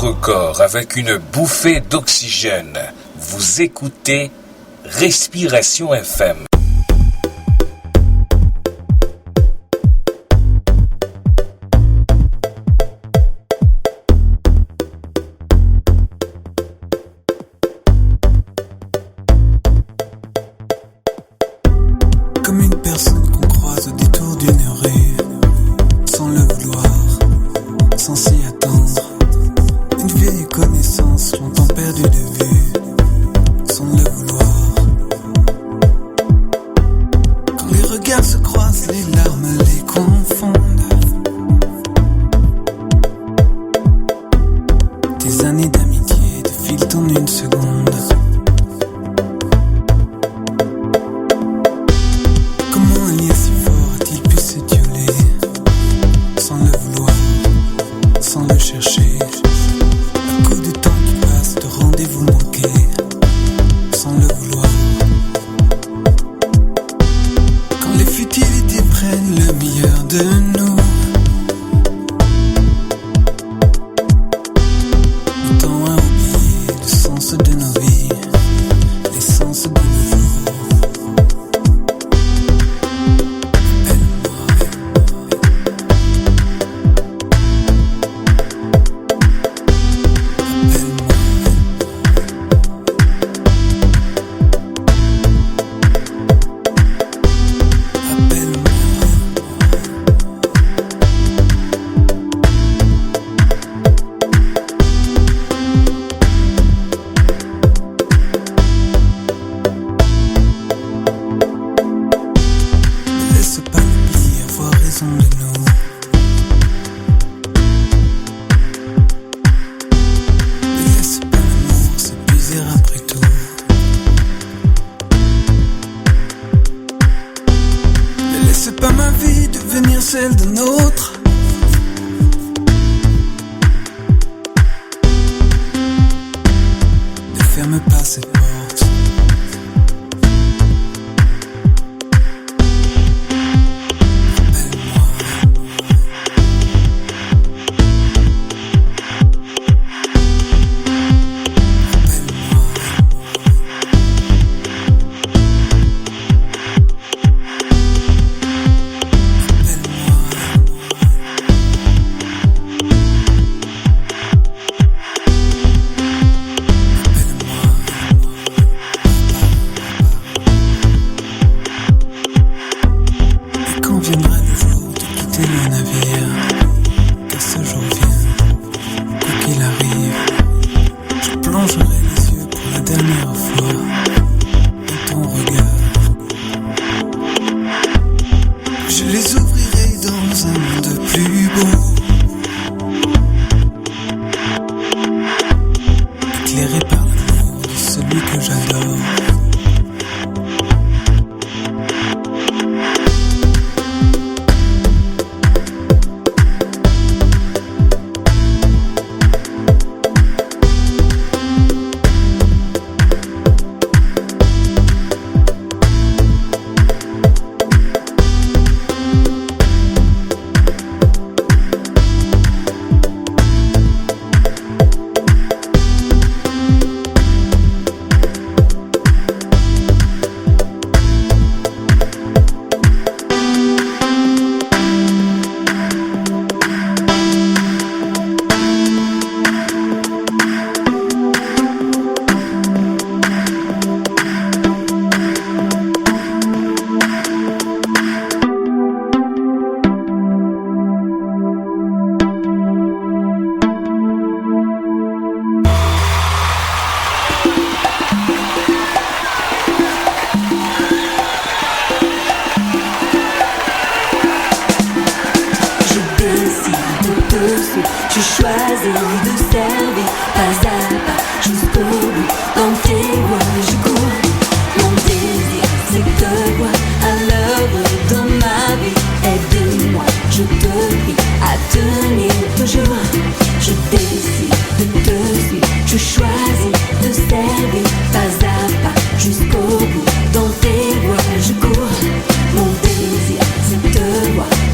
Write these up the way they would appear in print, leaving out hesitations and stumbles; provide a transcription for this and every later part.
votre corps avec une bouffée d'oxygène. Vous écoutez Respiration FM. Comme une personne qu'on croise au détour d'une rue, sans le vouloir, sans s'y attendre. Une vieille connaissance longtemps perdue de vue, sans le vouloir. Quand les regards se croisent, les larmes les confondent. Des années d'amitié défilent en une seconde.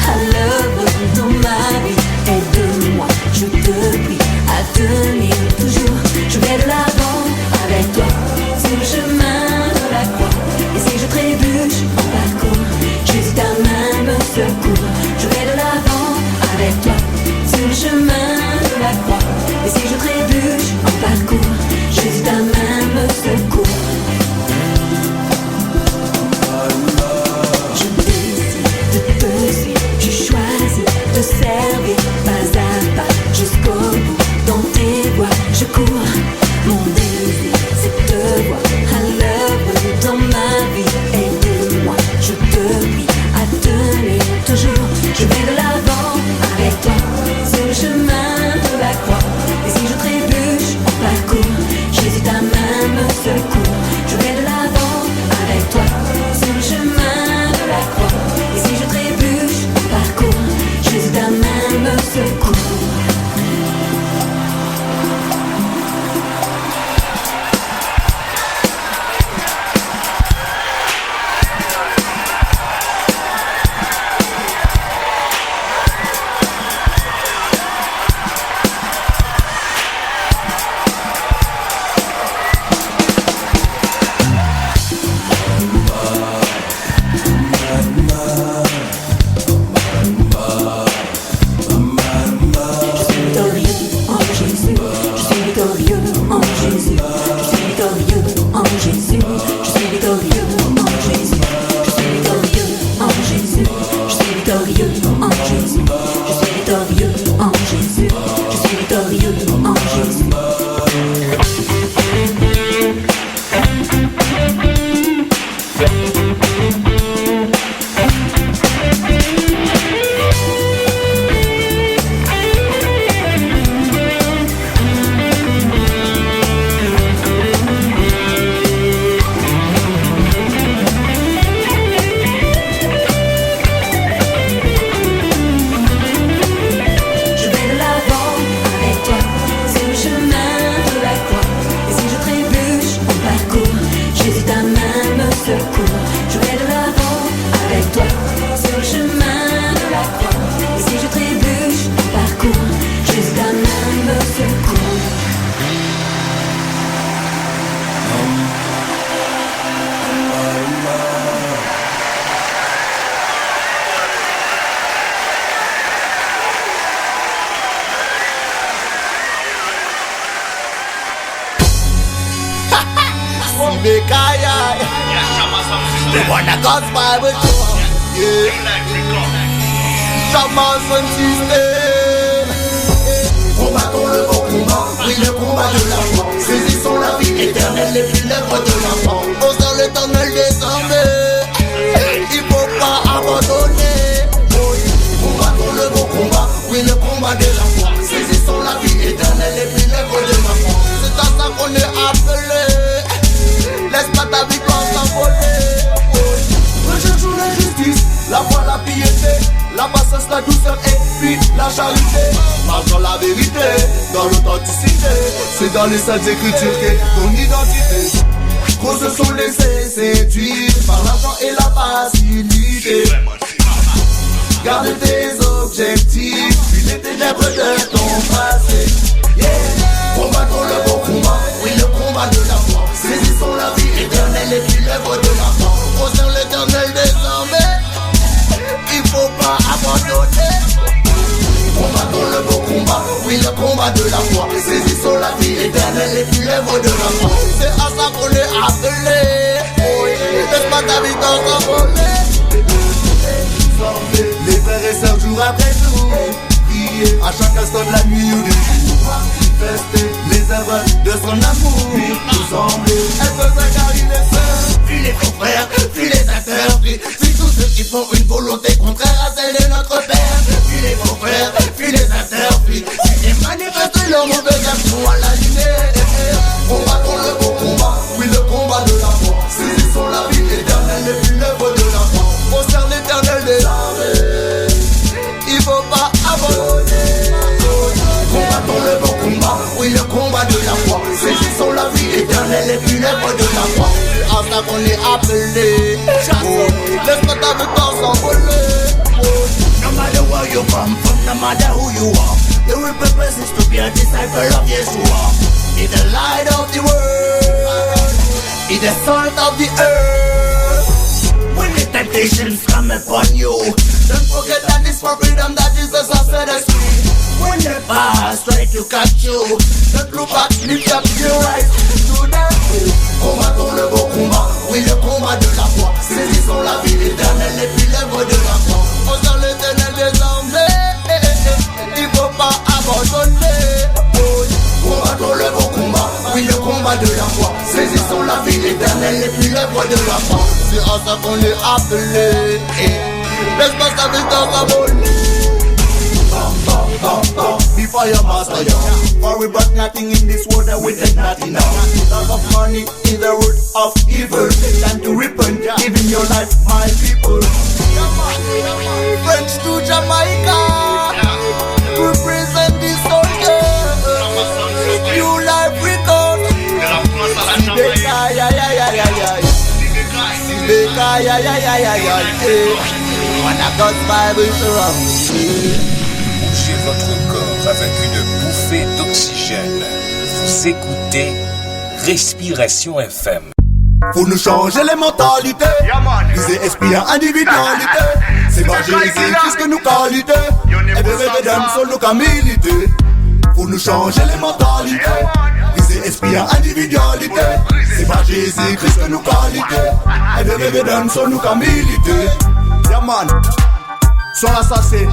À l'œuvre dans ma vie, aide-moi, je te prie. We wanna God's Bible show. Yeah. Shaman Sun System. Combattons le bon combat, oui le combat de la foi. Saisissons la vie éternelle et puis l'œuvre de la foi. Au sein l'éternel des armées, il faut pas abandonner. Combattons le bon combat, oui le combat de la foi. Saisissons la vie éternelle et puis l'œuvre de la foi. C'est à ça qu'on est appelé. Laisse pas ta victoire s'envoler. Recherchons la justice, la foi, la piété, la patience, la douceur et puis la charité. Marche dans la vérité, dans l'authenticité. C'est dans les saintes écritures qu'est ton identité. Trop se sont laissés séduire par l'argent et la facilité. Garde tes objectifs, puis les ténèbres de ton passé. Yeah. Combattons le bon combat, oui le combat de la foi. Saisissons la vie éternelle et puis l'œuvre de la foi. Au sein l'éternel des armées, il faut pas abandonner. Combattons le bon combat, oui le combat de la foi. Saisissons la vie éternelle et puis l'œuvre de la foi. C'est à ça qu'on est appelé. Oh, laisse pas ta vie t'envoler. Les frères et sœurs jour après jour, prier à chaque instant de la nuit ou du jour, manifester les œuvres de son amour, nous sembler être car il est seul. Puis les confrères, puis les interdits, puis tous ceux qui font une volonté contraire à celle de notre Père. Puis les confrères, puis les interdits, qui manifestent leur mauvaise action à la lumière. Combattons le bon combat, oui le combat de la foi. Saisissons la vie éternelle et puis l'œuvre de la foi. Au sein l'éternel des armées, il faut pas abandonner. Combattons le bon combat, oui le combat de la foi. Saisissons la vie éternelle et puis l'œuvre de la foi. C'est à ça qu'on est appelé. Laisse pas ta victoire s'envoler. No matter where you come from, no matter who you are, the real purpose is to be a disciple of Yeshua. Be the light of the world, be the salt of the earth. When the temptations come upon you, don't forget that it's for freedom that Jesus has set us free. When the past try to catch you, don't look back, lift up your eyes to the truth. Combattons le bon combat, oui le combat de la foi. Saisissons la vie éternelle et puis l'œuvre de la foi. Au sein l'éternel des armées, il faut pas abandonner. Combattons le bon combat, oui le combat de la foi. Saisissons la vie éternelle et puis l'œuvre de la foi. C'est à ça qu'on est appelé. Laisse pas ta victoire s'envoler. Before your master, young. For we brought nothing in this world that we take nothing now. Love of money is the root of evil. Time to repent, giving your life, my people. French to Jamaica, represent the soldier. New life record. Sibeka, ya ya ya ya ya. Sibeka, ya ya ya ya ya. Wanna God's Bible surround. Bougez votre corps avec une bouffée d'oxygène. Vous écoutez Respiration FM. Faut nous changer les mentalités. Viser esprit à individualité. C'est pas Jésus-Christ que nous qualité. Et bébé d'âme sur nos camilités. Faut nous changer les mentalités. Viser esprit à individualité. C'est pas Jésus-Christ que nous qualité. Et bébé d'âme sur nos camilités. Yaman. Son assassin,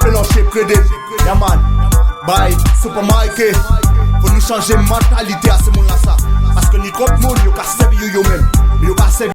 fellowship crédit, yaman. Bye, Super Mike. Faut nous changer mentalité à ce monde-là ça. Parce que ni comme monde, yo ka servi yo même. Yo ka servi